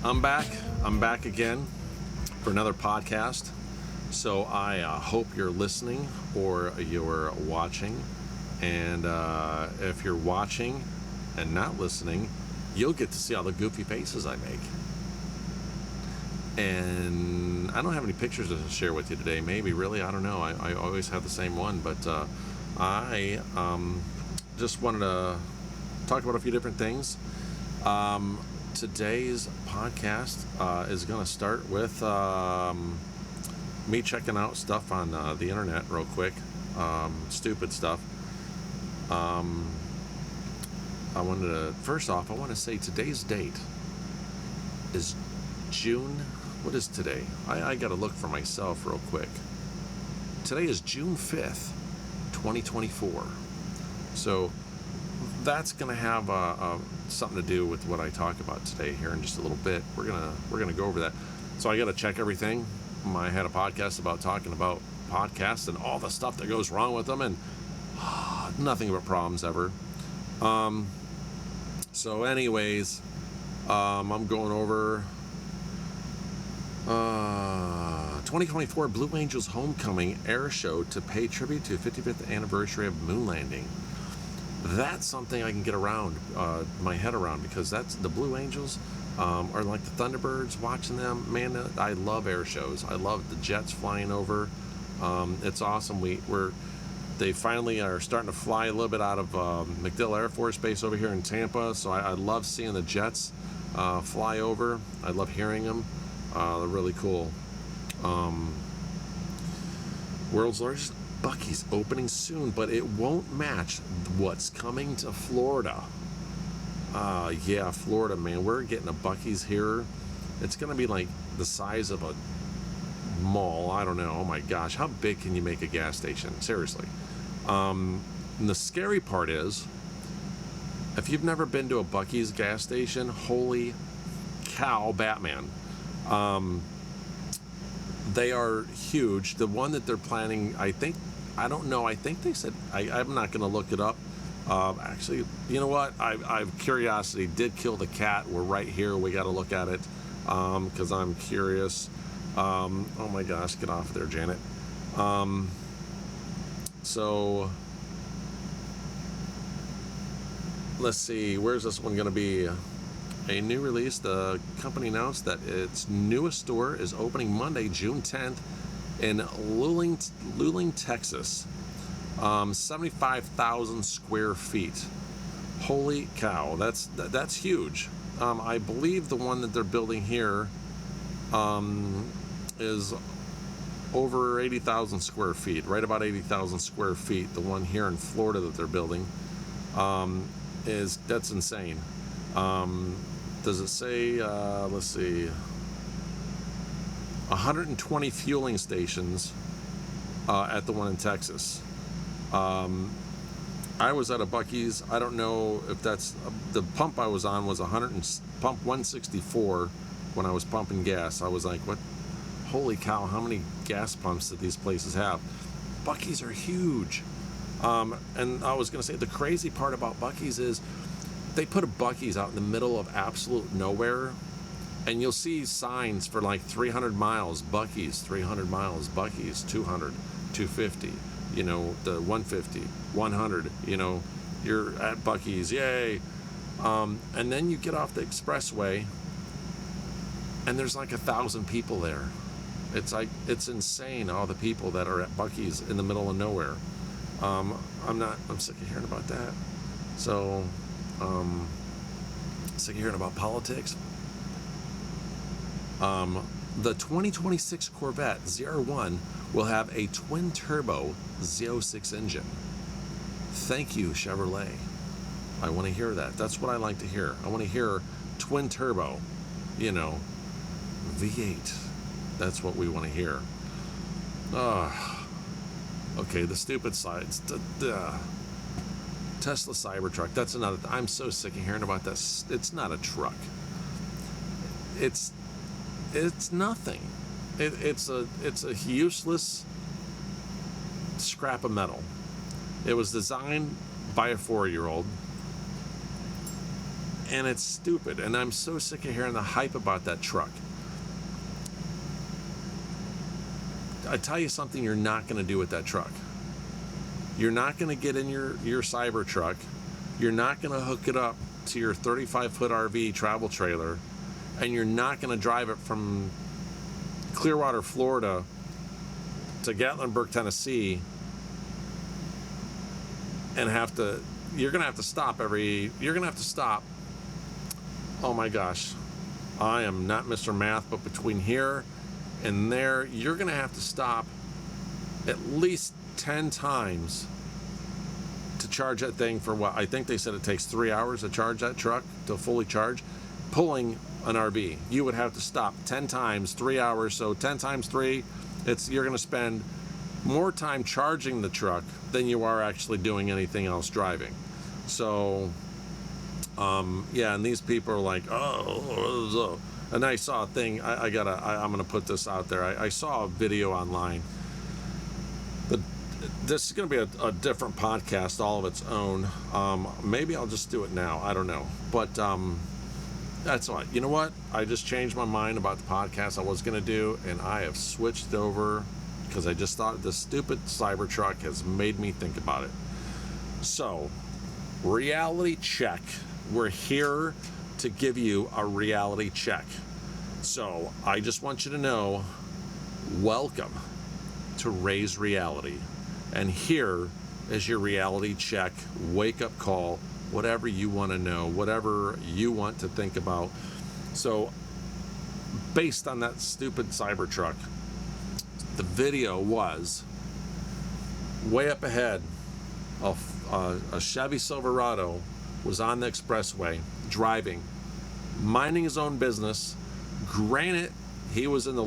I'm back. I'm back again for another podcast. So I hope you're listening or you're watching. And if you're watching and not listening, you'll get to see all the goofy faces I make. And I don't have any pictures to share with you today. Maybe, really, I don't know. I always have the same one. But I just wanted to talk about a few different things. Today's podcast is going to start with me checking out stuff on the internet real quick. Stupid stuff. I want to say today's date is June. What is today? I got to look for myself real quick. Today is June 5th, 2024. So that's going to have something to do with what I talk about today here in just a little bit. We're gonna go over that. So I got to check everything. I had a podcast about talking about podcasts and all the stuff that goes wrong with them, and nothing but problems ever. So anyways, I'm going over 2024 Blue Angels Homecoming Air Show to pay tribute to 55th anniversary of moon landing. That's something I can get around my head around, because that's the Blue Angels are like the Thunderbirds. Watching them, man, I love air shows. I love the jets flying over. It's awesome. They finally are starting to fly a little bit out of MacDill Air Force Base over here in Tampa. So I love seeing the jets fly over. I love hearing them. They're really cool. World's largest Buc-ee's opening soon, but it won't match what's coming to Florida. Yeah, Florida, man. We're getting a Buc-ee's here. It's going to be like the size of a mall. I don't know. Oh my gosh. How big can you make a gas station? Seriously. And the scary part is, if you've never been to a Buc-ee's gas station, holy cow, Batman. They are huge. The one that they're planning, I think they said, I'm not going to look it up. Actually, you know what? Curiosity did kill the cat. We're right here. We got to look at it because I'm curious. Oh my gosh, get off of there, Janet. So let's see. Where's this one going to be? A new release. The company announced that its newest store is opening Monday, June 10th in Luling, Texas. 75,000 square feet. Holy cow, that's huge. I believe the one that they're building here is over 80,000 square feet, right about 80,000 square feet. The one here in Florida that they're building that's insane. Does it say, let's see, 120 fueling stations at the one in Texas. I was at a Buc-ee's. I don't know if that's, the pump I was on was pump 164 when I was pumping gas. I was like, what? Holy cow, how many gas pumps do these places have? Buc-ee's are huge. And I was going to say, the crazy part about Buc-ee's is, they put a Buc-ee's out in the middle of absolute nowhere, and you'll see signs for like 300 miles, Buc-ee's, 300 miles, Buc-ee's, 200, 250, the 150, 100, you're at Buc-ee's, yay. And then you get off the expressway, and there's like 1,000 people there. It's insane, all the people that are at Buc-ee's in the middle of nowhere. I'm sick of hearing about that. So, sick of hearing about politics. The 2026 Corvette ZR1 will have a twin-turbo Z06 engine. Thank you, Chevrolet. I want to hear that. That's what I like to hear. I want to hear twin-turbo, V8. That's what we want to hear. Okay, the stupid sides. Tesla Cybertruck. That's another. I'm so sick of hearing about this. It's not a truck. It's nothing. It's a useless scrap of metal. It was designed by a 4-year-old, And it's stupid. And I'm so sick of hearing the hype about that truck. I tell you something you're not going to do with that truck. You're not going to get in your Cybertruck. You're not going to hook it up to your 35-foot RV travel trailer. And you're not going to drive it from Clearwater, Florida to Gatlinburg, Tennessee, and you're going to have to stop. Oh my gosh. I am not Mr. Math, but between here and there, you're going to have to stop at least 10 times to charge that thing for what? I think they said it takes 3 hours to charge that truck, to fully charge. Pulling an RV, you would have to stop 10 times, 3 hours. So 10 times 3, you're going to spend more time charging the truck than you are actually doing anything else driving. So, yeah, and these people are like, oh, and I saw a thing. I'm going to put this out there. I saw a video online. This is going to be a different podcast, all of its own. Maybe I'll just do it now. I don't know. But that's all right. You know what? I just changed my mind about the podcast I was going to do, and I have switched over because I just thought this stupid Cybertruck has made me think about it. So, reality check. We're here to give you a reality check. So, I just want you to know, welcome to Ray's Reality. And here is your reality check, wake-up call, whatever you want to know, whatever you want to think about. So, based on that stupid Cybertruck, the video was way up ahead. A Chevy Silverado was on the expressway, driving, minding his own business. Granted, he was in the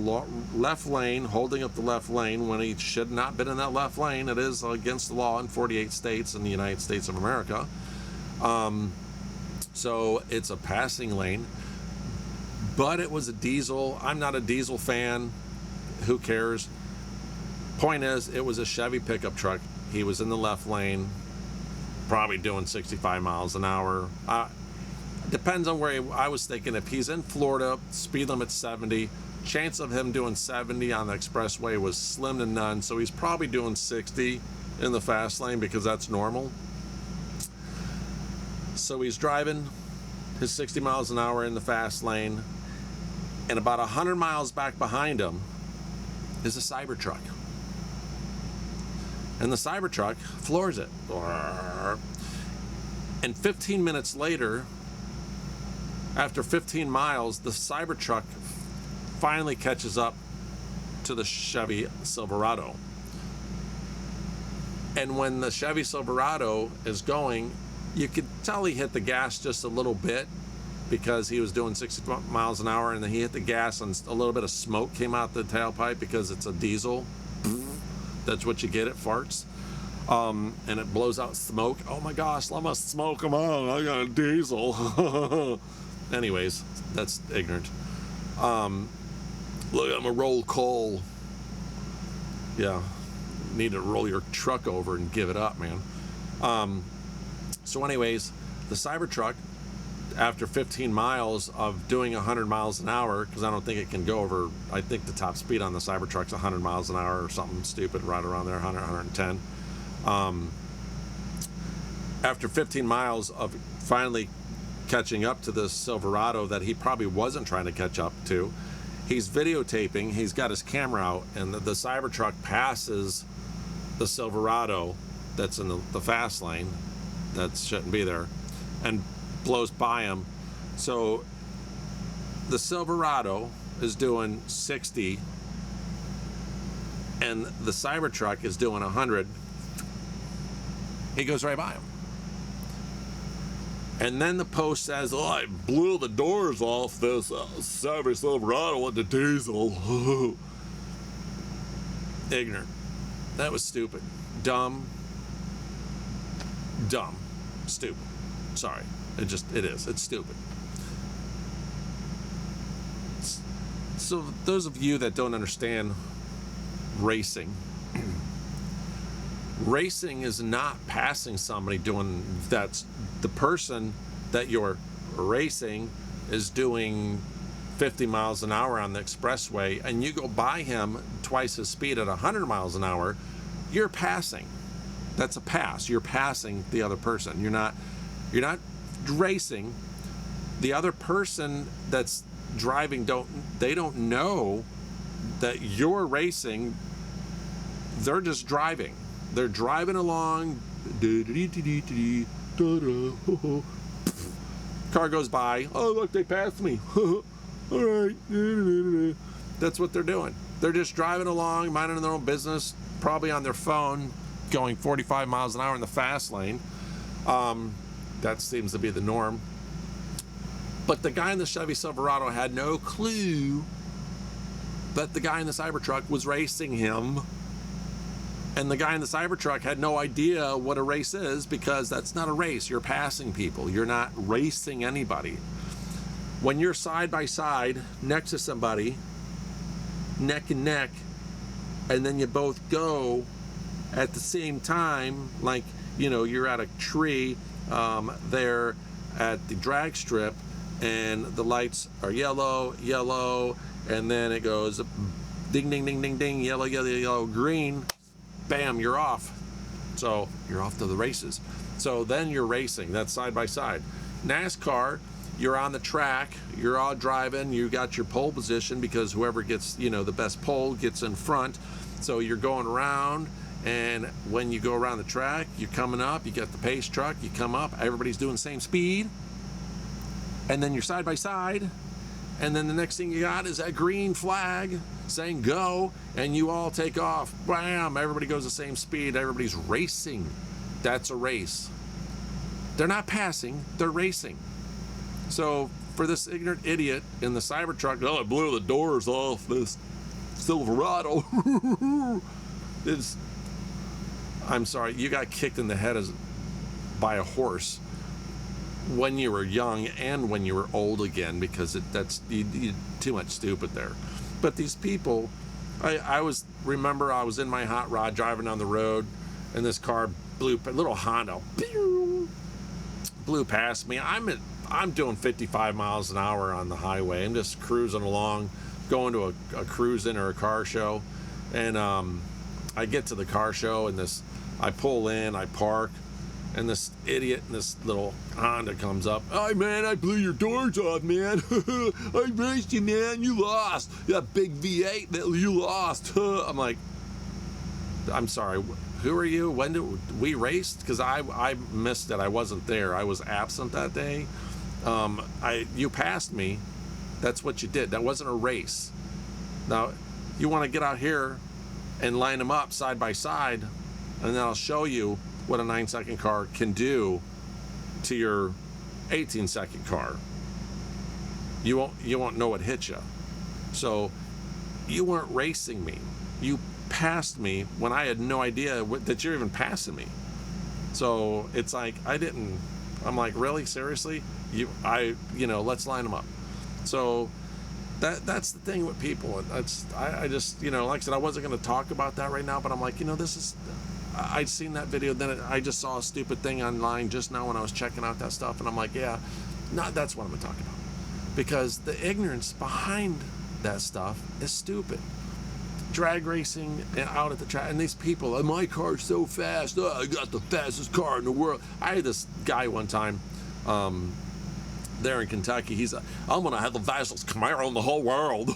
left lane, holding up the left lane when he should not have been in that left lane. It is against the law in 48 states in the United States of America. So it's a passing lane, but it was a diesel. I'm not a diesel fan. Who cares? Point is, it was a Chevy pickup truck. He was in the left lane, probably doing 65 miles an hour. Depends on where I was thinking. If he's in Florida, speed limit 70. Chance of him doing 70 on the expressway was slim to none. So he's probably doing 60 in the fast lane because that's normal. So he's driving his 60 miles an hour in the fast lane, and about 100 miles back behind him is a Cybertruck. And the Cybertruck floors it. And 15 minutes later, after 15 miles, the Cybertruck finally catches up to the Chevy Silverado. And when the Chevy Silverado is going, you could tell he hit the gas just a little bit because he was doing 60 miles an hour, and then he hit the gas and a little bit of smoke came out the tailpipe because it's a diesel. That's what you get, it farts. And it blows out smoke. Oh my gosh, I must smoke them out. I got a diesel. Anyways, that's ignorant. Look, I'm a roll coal. Yeah, need to roll your truck over and give it up, man. So anyways, the Cybertruck, after 15 miles of doing 100 miles an hour, because I don't think it can go over, I think the top speed on the Cybertruck's 100 miles an hour or something stupid, right around there, 100, 110. After 15 miles of finally catching up to the Silverado that he probably wasn't trying to catch up to, he's videotaping, he's got his camera out, and the Cybertruck passes the Silverado that's in the fast lane, that shouldn't be there, and blows by him. So the Silverado is doing 60 and the Cybertruck is doing 100. He goes right by him. And then the post says, oh, I blew the doors off this Chevy Silverado with the diesel. Ignorant. That was stupid. Dumb. Stupid. Sorry. It is. It's stupid. So those of you that don't understand racing, racing is not passing somebody doing, that's the person that you're racing is doing 50 miles an hour on the expressway, and you go by him twice his speed at 100 miles an hour, you're passing. That's a pass. You're passing the other person. You're not racing. The other person that's driving they don't know that you're racing. They're just driving. They're driving along. Car goes by. Oh, look, they passed me. All right. That's what they're doing. They're just driving along, minding their own business, probably on their phone, going 45 miles an hour in the fast lane. That seems to be the norm. But the guy in the Chevy Silverado had no clue that the guy in the Cybertruck was racing him. And the guy in the Cybertruck had no idea what a race is, because that's not a race. You're passing people. You're not racing anybody. When you're side by side next to somebody, neck and neck, and then you both go at the same time, like, you know, you're at a tree there at the drag strip, and the lights are yellow, and then it goes ding, ding, ding, ding, ding, yellow, yellow, yellow, green, bam, you're off. So you're off to the races. So then you're racing. That's side by side. NASCAR, you're on the track, you're all driving, you got your pole position, because whoever gets, you know, the best pole gets in front. So you're going around, and when you go around the track, you're coming up, you get the pace truck, you come up, everybody's doing the same speed, and then you're side by side, and then the next thing you got is that green flag saying go, and you all take off. Bam! Everybody goes the same speed. Everybody's racing. That's a race. They're not passing. They're racing. So for this ignorant idiot in the Cybertruck, oh, it blew the doors off this Silverado. I'm sorry, you got kicked in the head by a horse when you were young and when you were old again, because that's you too much stupid there. But these people, I remember I was in my hot rod driving down the road, and this car blew, a little Honda, blew past me. I'm doing 55 miles an hour on the highway. I'm just cruising along, going to a cruise-in or a car show, and I get to the car show, and I pull in, I park, and this idiot in this little Honda comes up. Hey, man, I blew your doors off, man. I raced you, man. You lost. That big V8 that you lost. I'm like, I'm sorry. Who are you? When did we race? Because I missed it. I wasn't there. I was absent that day. You passed me. That's what you did. That wasn't a race. Now, you want to get out here and line them up side by side, and then I'll show you what a 9-second car can do to your 18-second car. You won't know what hit you. So you weren't racing me. You passed me when I had no idea that you're even passing me. So it's like I'm like, really, seriously? Let's line them up. So that's the thing with people. I just, like I said, I wasn't going to talk about that right now, but I'm like, I'd seen that video, then I just saw a stupid thing online just now when I was checking out that stuff, and I'm like, yeah, that's what I'm going to talk about. Because the ignorance behind that stuff is stupid. Drag racing and out at the track, and these people, my car's so fast, I got the fastest car in the world. I had this guy one time there in Kentucky. He's I'm going to have the fastest Camaro in the whole world.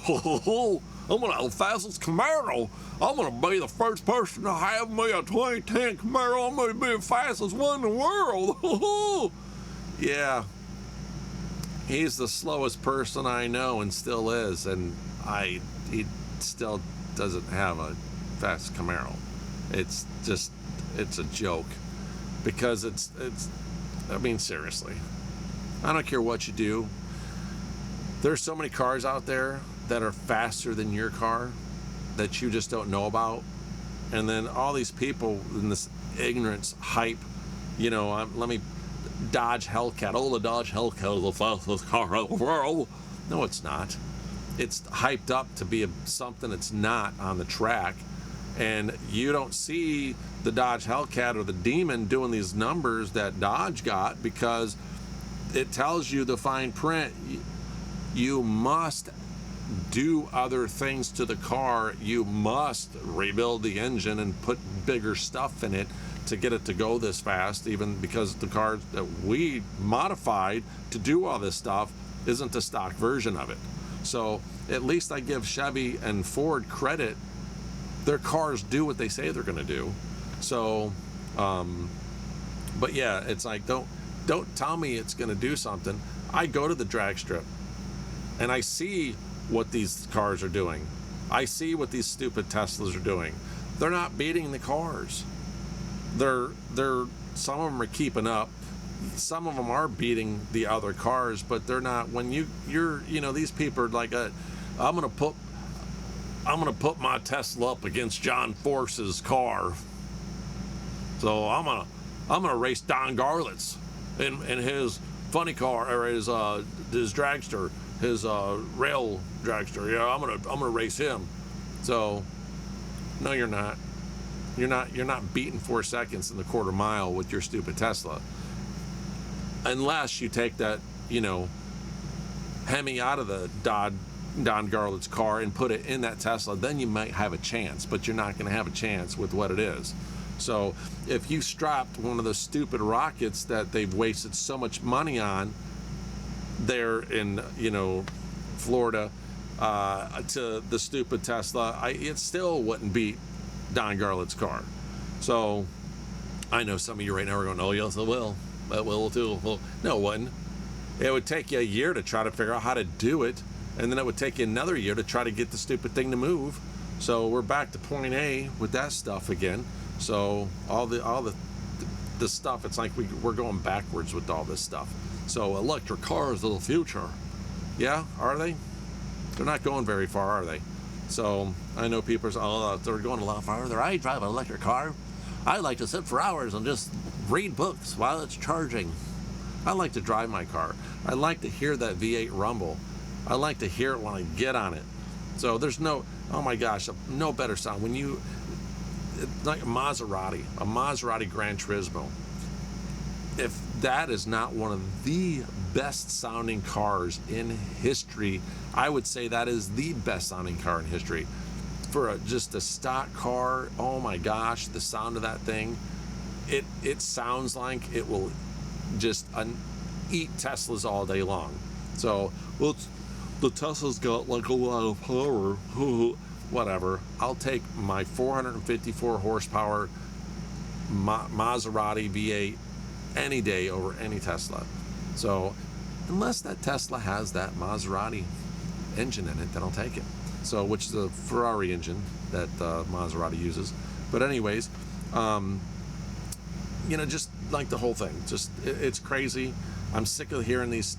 I'm going to have the fastest Camaro. I'm going to be the first person to have me a 2010 Camaro. I'm going to be the fastest one in the world. Yeah. He's the slowest person I know and still is. And he still doesn't have a fast Camaro. It's a joke. Because seriously. I don't care what you do. There's so many cars out there that are faster than your car that you just don't know about. And then all these people in this ignorance hype, let me Dodge Hellcat. Oh, the Dodge Hellcat is the fastest car in the world. No, it's not. It's hyped up to be something it's not on the track. And you don't see the Dodge Hellcat or the Demon doing these numbers that Dodge got because it tells you the fine print. You must do other things to the car. You must rebuild the engine and put bigger stuff in it to get it to go this fast, even because the car that we modified to do all this stuff isn't the stock version of it. So at least I give Chevy and Ford credit. Their cars do what they say they're going to do. So but yeah, it's like, don't tell me it's going to do something. I go to the drag strip and I see what these cars are doing. I see what these stupid Teslas are doing. They're not beating the cars. They're some of them are keeping up. Some of them are beating the other cars, but they're not. When you're these people are like, I'm gonna put my Tesla up against John Force's car. So I'm gonna race Don Garlits in his funny car, or his dragster, his rail dragster. Yeah, I'm gonna race him. So no, you're not. You're not beating 4 seconds in the quarter mile with your stupid Tesla. Unless you take that, Hemi out of the Don Garlit's car and put it in that Tesla, then you might have a chance, but you're not going to have a chance with what it is. So if you strapped one of those stupid rockets that they've wasted so much money on there in, Florida, to the stupid Tesla, it still wouldn't beat Don Garlit's car. So I know some of you right now are going, oh yes, it will. That will too. Well, no, it wouldn't. It would take you a year to try to figure out how to do it, and then it would take you another year to try to get the stupid thing to move. So we're back to point A with that stuff again. So all the stuff, it's like we're going backwards with all this stuff. So electric cars of the future. Yeah, are they? They're not going very far, are they? So I know people are, they're going a lot farther. I drive an electric car. I like to sit for hours and just read books while it's charging. I like to drive my car. I like to hear that V8 rumble. I like to hear it when I get on it. So there's no, oh my gosh, no better sound. It's like a Maserati Gran Turismo. If that is not one of the best sounding cars in history, I would say that is the best sounding car in history. For just a stock car, oh my gosh, the sound of that thing, it sounds like it will just eat Teslas all day long. So, well, the Tesla's got like a lot of power. Whatever. I'll take my 454 horsepower Maserati V8 any day over any Tesla. So unless that Tesla has that Maserati engine in it, then I'll take it. So, which is the Ferrari engine that Maserati uses. But anyways, just like the whole thing, it's crazy. I'm sick of hearing these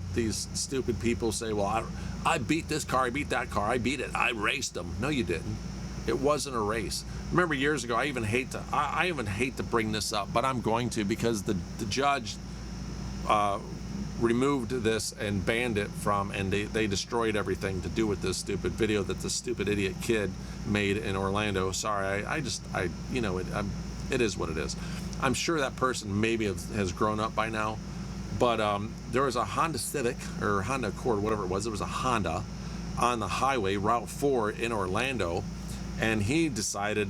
stupid people say, well, I beat this car, I beat that car, I beat it, I raced them. No, you didn't. It wasn't a race. Remember years ago, I even hate to bring this up, but I'm going to, because the judge removed this and banned it and they destroyed everything to do with this stupid video that the stupid idiot kid made in Orlando. Sorry, it is what it is. I'm sure that person maybe has grown up by now, but there was a Honda Civic or Honda Accord, whatever it was. There was a Honda on the highway, Route 4 in Orlando, and he decided,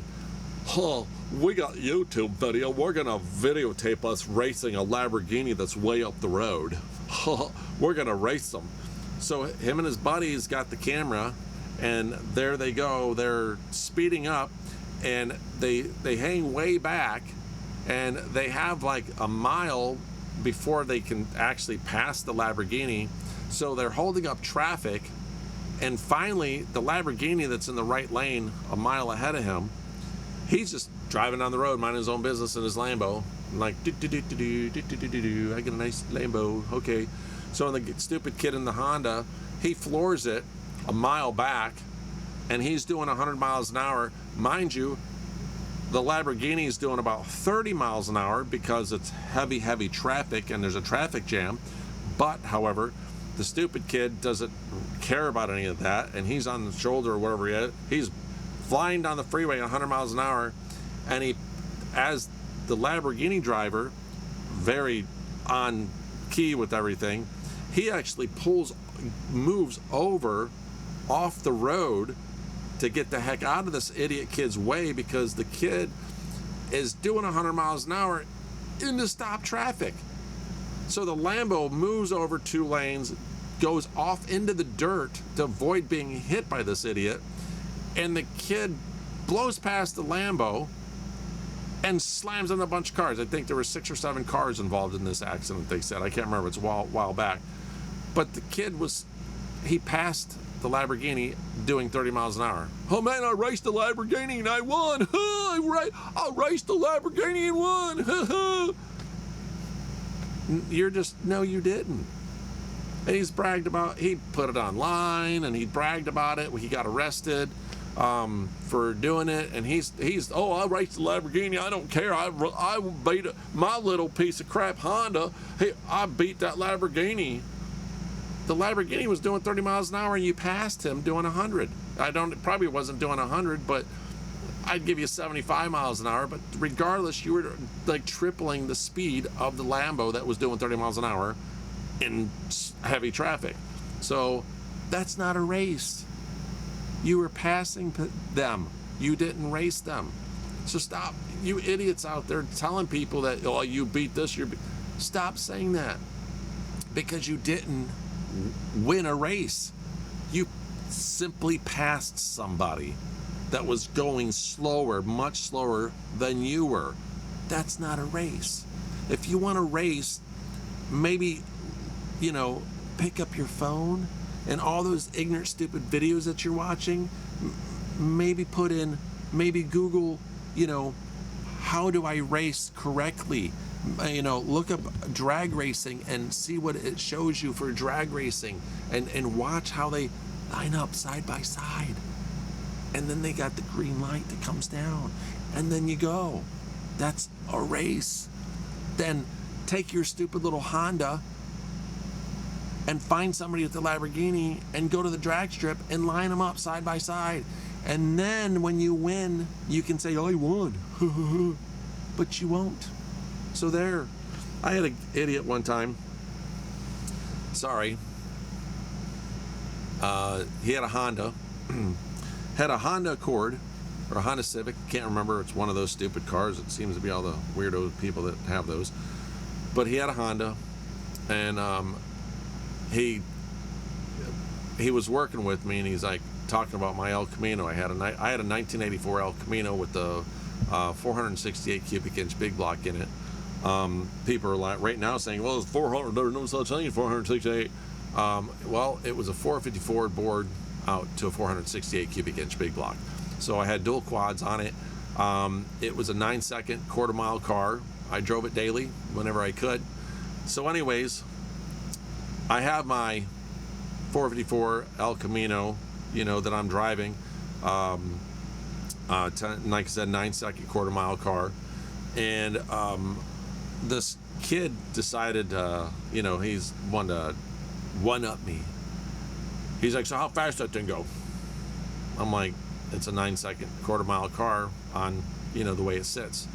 we got YouTube video. We're gonna videotape us racing a Lamborghini that's way up the road. We're gonna race them. So him and his buddies got the camera, and there they go. They're speeding up, and they hang way back, and they have like a mile before they can actually pass the Lamborghini. So they're holding up traffic, and finally the Lamborghini that's in the right lane a mile ahead of him, he's just driving down the road, minding his own business in his Lambo, like I get a nice Lambo, okay. So the stupid kid in the Honda, he floors it a mile back, and he's doing 100 miles an hour. Mind you, the Lamborghini is doing about 30 miles an hour because it's heavy traffic and there's a traffic jam. But however, the stupid kid doesn't care about any of that, and he's on the shoulder or wherever he is. He's flying down the freeway at 100 miles an hour, and as the Lamborghini driver, very on key with everything, He actually moves over off the road to get the heck out of this idiot kid's way, because the kid is doing 100 miles an hour into stop traffic. So the Lambo moves over 2 lanes, goes off into the dirt to avoid being hit by this idiot, and the kid blows past the Lambo and slams into a bunch of cars. I think there were 6 or 7 cars involved in this accident, they said. I can't remember, it's a while back. But the kid he passed the Lamborghini doing 30 miles an hour. Oh man, I raced the Lamborghini and I won. I raced the Lamborghini and won. No, you didn't. And he's bragged about, he put it online and he bragged about it. He got arrested for doing it, and he's I raced the Lamborghini, I don't care, I beat my little piece of crap Honda. Hey, I beat that Lamborghini. The Lamborghini was doing 30 miles an hour and you passed him doing 100. Probably wasn't doing 100, but I'd give you 75 miles an hour. But regardless, you were like tripling the speed of the Lambo that was doing 30 miles an hour in heavy traffic. So that's not a race. You were passing them. You didn't race them. So stop, you idiots out there telling people that, oh, you beat this, stop saying that, because you didn't win a race. You simply passed somebody that was going slower, much slower than you were. That's not a race. If you want to race, maybe, pick up your phone and all those ignorant, stupid videos that you're watching, maybe Google, how do I race correctly? Look up drag racing and see what it shows you for drag racing, and watch how they line up side by side. And then they got the green light that comes down, and then you go. That's a race. Then take your stupid little Honda and find somebody with the Lamborghini and go to the drag strip and line them up side by side. And then when you win, you can say, I won. But you won't. So there. I had an idiot one time. Sorry. He had a Honda. Had a Honda Accord or a Honda Civic. Can't remember. It's one of those stupid cars. It seems to be all the weirdo people that have those. But he had a Honda, and he was working with me, and he's like talking about my El Camino. I had a 1984 El Camino with the 468 cubic inch big block in it. People are like right now saying, well, it's 400. There's no such thing as 468. Well, it was a 454 board out to a 468 cubic inch big block. So I had dual quads on it. It was a 9-second quarter-mile car. I drove it daily whenever I could. So anyways, I have my 454 El Camino, that I'm driving. Like I said, 9-second quarter-mile car. And this kid decided, he's wanted to one-up me. He's like, so how fast that thing go? I'm like, it's a 9-second quarter-mile car on, the way it sits.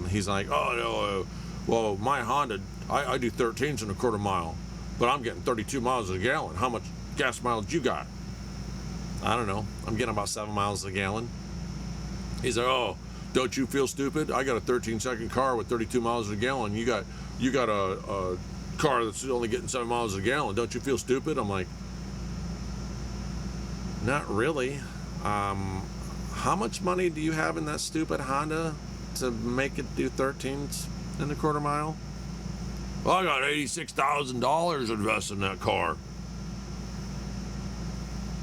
He's like, oh, no, well, my Honda, I do 13s in a quarter mile, but I'm getting 32 miles a gallon. How much gas mileage you got? I don't know. I'm getting about 7 miles a gallon. He's like, oh, don't you feel stupid? I got a 13-second car with 32 miles a gallon. You got a car that's only getting 7 miles a gallon. Don't you feel stupid? I'm like, not really. How much money do you have in that stupid Honda to make it do 13s in a quarter mile? Well, I got $86,000 invested in that car.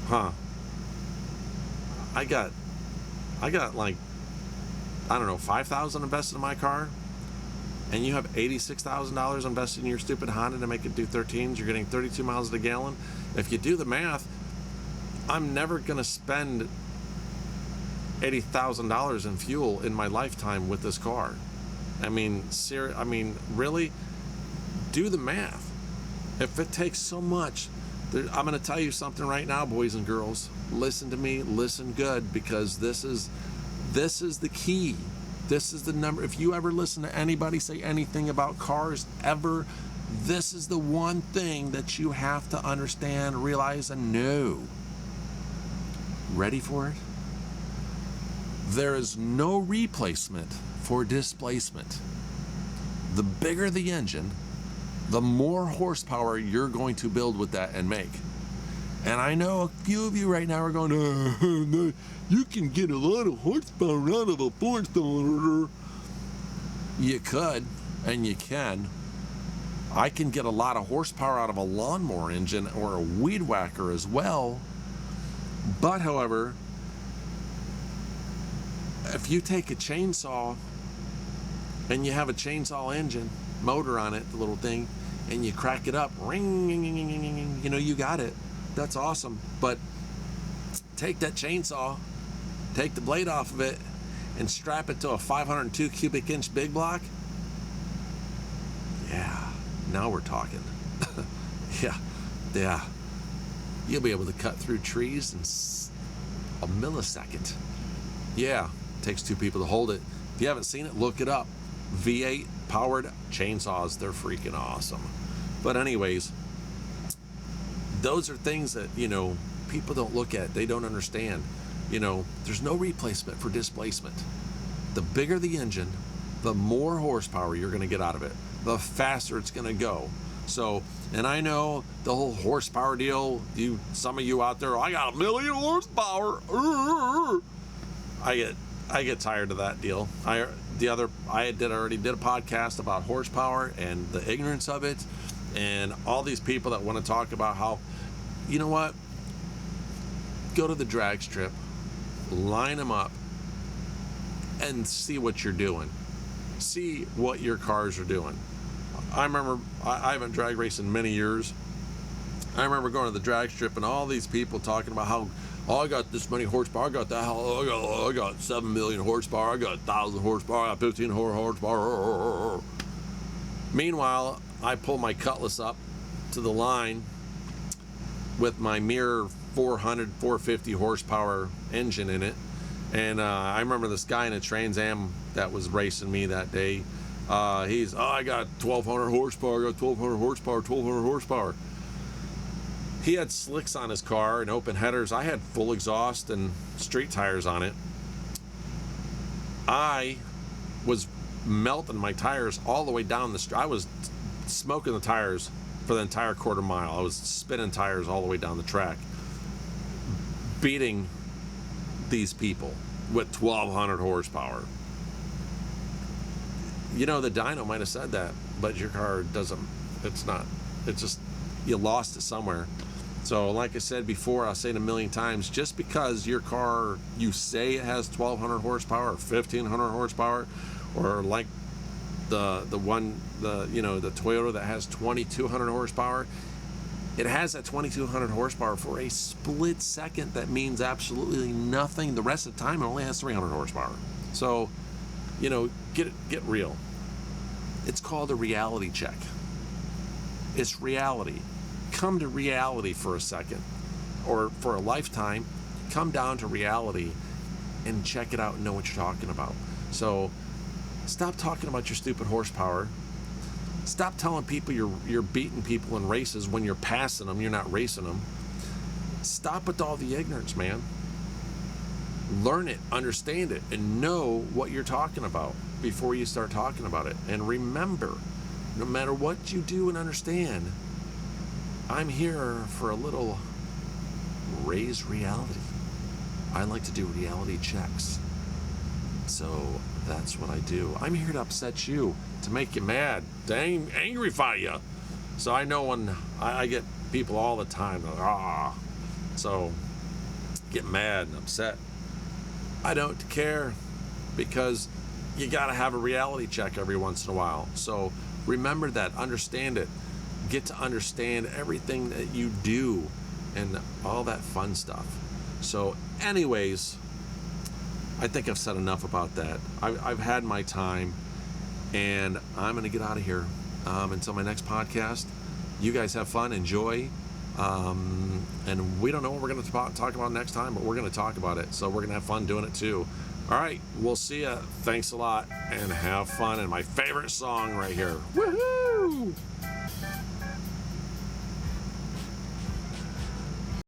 Huh. I got like, I don't know, $5,000 invested in my car, and you have $86,000 invested in your stupid Honda to make it do 13s. You're getting 32 miles a gallon. If you do the math, I'm never gonna spend $80,000 in fuel in my lifetime with this car. I mean, really, do the math. If it takes so much, I'm going to tell you something right now, boys and girls. Listen to me, listen good, because this is the key. This is the number. If you ever listen to anybody say anything about cars ever, This is the one thing that you have to understand, realize, and know. Ready for it? There is no replacement for displacement. The bigger the engine, the more horsepower you're going to build with that and make. And I know a few of you right now are going, no, you can get a lot of horsepower out of a 4-cylinder. You could, and you can. I can get a lot of horsepower out of a lawnmower engine or a weed whacker as well. But, however, if you take a chainsaw and you have a chainsaw engine, motor on it, the little thing, and you crack it up, ring, you know, you got it. That's awesome. But take that chainsaw, take the blade off of it, and strap it to a 502 cubic inch big block. Yeah, now we're talking. Yeah. You'll be able to cut through trees in a millisecond. Yeah, takes two people to hold it. If you haven't seen it, look it up. V8 powered chainsaws, they're freaking awesome. But anyways, those are things that, you know, people don't look at, they don't understand. You know, there's no replacement for displacement. The bigger the engine, the more horsepower you're going to get out of it, the faster it's going to go. So, and I know the whole horsepower deal, some of you out there, I got 1 million horsepower. I get tired of that deal. I already did a podcast about horsepower and the ignorance of it, and all these people that want to talk about how, you know what, go to the drag strip, line them up, and see what you're doing. See what your cars are doing. I remember, I haven't drag raced in many years. I remember going to the drag strip and all these people talking about how, I got this many horsepower, I got that, I got 7 million horsepower, I got 1,000 horsepower, I got 15 horsepower. Meanwhile, I pull my Cutlass up to the line with my mere 400, 450 horsepower engine in it. And I remember this guy in a Trans Am that was racing me that day. I got 1,200 horsepower, I got 1,200 horsepower, 1,200 horsepower. He had slicks on his car and open headers. I had full exhaust and street tires on it. I was melting my tires all the way down the street. I was smoking the tires for the entire quarter mile. I was spinning tires all the way down the track, beating these people with 1,200 horsepower. You know, the dyno might have said that, but your car doesn't. It's not. It's just, you lost it somewhere. So like I said before, I'll say it a million times, just because your car, you say it has 1,200 horsepower or 1,500 horsepower, or like the Toyota that has 2,200 horsepower, it has that 2,200 horsepower for a split second. That means absolutely nothing. The rest of the time, it only has 300 horsepower. So, you know, get real. It's called a reality check. It's reality. Come to reality for a second, or for a lifetime. Come down to reality and check it out and know what you're talking about. So stop talking about your stupid horsepower. Stop telling people you're beating people in races when you're passing them, you're not racing them. Stop with all the ignorance, man. Learn it, understand it, and know what you're talking about before you start talking about it. And remember, no matter what you do and understand, I'm here for a little raised reality. I like to do reality checks. So that's what I do. I'm here to upset you, to make you mad, to angrify you. So I know when I get people all the time, so get mad and upset. I don't care, because you gotta have a reality check every once in a while. So remember that, understand it, get to understand everything that you do and all that fun stuff. So anyways, I think I've said enough about that. I've had my time, and I'm gonna get out of here. Until my next podcast, you guys have fun, enjoy. And we don't know what we're going to talk about next time, but we're going to talk about it. So we're going to have fun doing it too. All right, we'll see ya. Thanks a lot, and have fun. And my favorite song right here. Woohoo!